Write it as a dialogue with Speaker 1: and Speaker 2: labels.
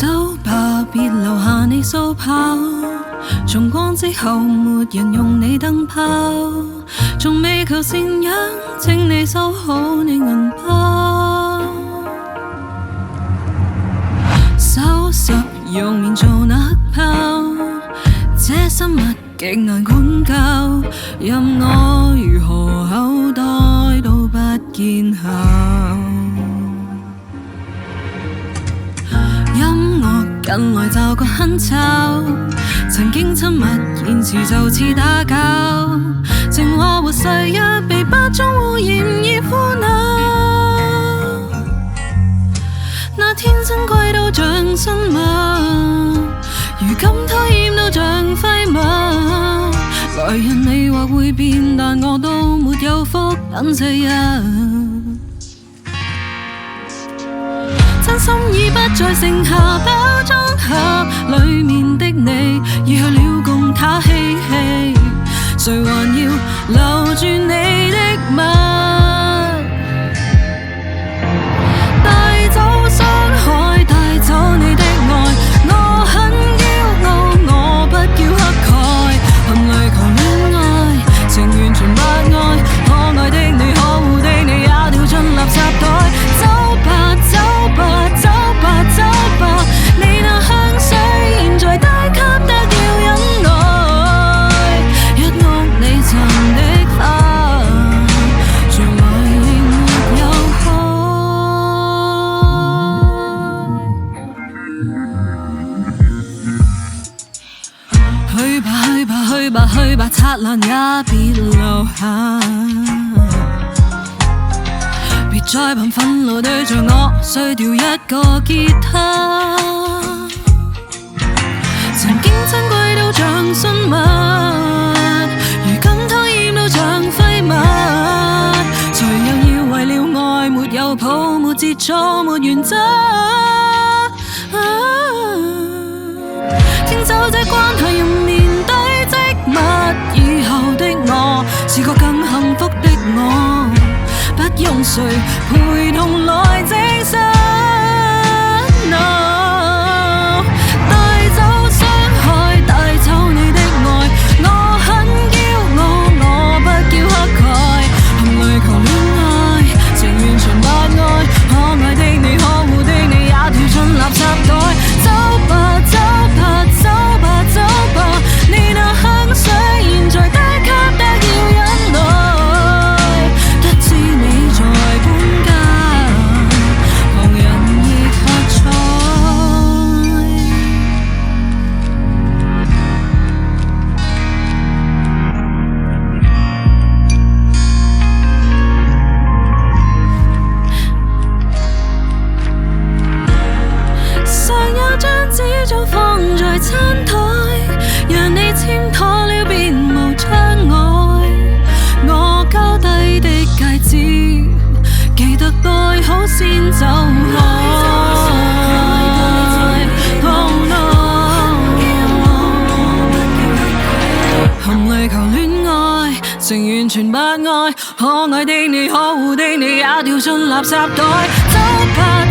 Speaker 1: 走吧，別留下你掃跑。重光之後，沒人用你燈泡，從未求善養，請你收好你銀包。收拾用面做那黑豹，這生物極難管教，任我如何口袋都不見效。音樂近來就個哼吵，曾經親密言辭就似打攪，情話和誓約被不中污染而腐朽。那天珍貴到像生物，如今討厭到像廢物。來日你或會變，但我都沒有福等這日。真心已不再剩下包裝盒裡面的你，已去了共他嬉戲，誰還要留住你的吻？帶走傷害，帶走你的愛，我很驕傲，我不叫乞丐，含淚求戀愛，情完全不愛，可愛的你，可惡的你也掉進垃圾袋。走吧，走吧，走吧，走吧，你那香水現在低級得要忍耐，一屋你贈的花，從來仍沒有開。去吧，去吧，去吧，去吧，擦爛也別留下。別再憑憤怒對着我碎掉一個吉他。曾經珍貴到像信物，如今討厭到像廢物。誰又要為了愛沒有譜、沒節操、沒原則？請走這關係，用面對積物，以後的我是個更幸福的我。不用誰陪同來證實。No， 帶走傷害，帶走你的愛，我很驕傲，我不叫乞丐，含淚求戀愛，情完全不愛，可愛的你，可惡的你也掉進垃圾袋。走吧，走吧，走吧，走吧，你那香水現在低級得要忍耐，得知你在搬家，旁人亦喝彩。常有張紙早放在餐台，讓你簽妥了便無障礙。我交低的戒指，記得戴好先走開。Oh no， 含淚求戀愛，情完全不愛，可愛的你，可惡的你也掉進垃圾袋。走吧。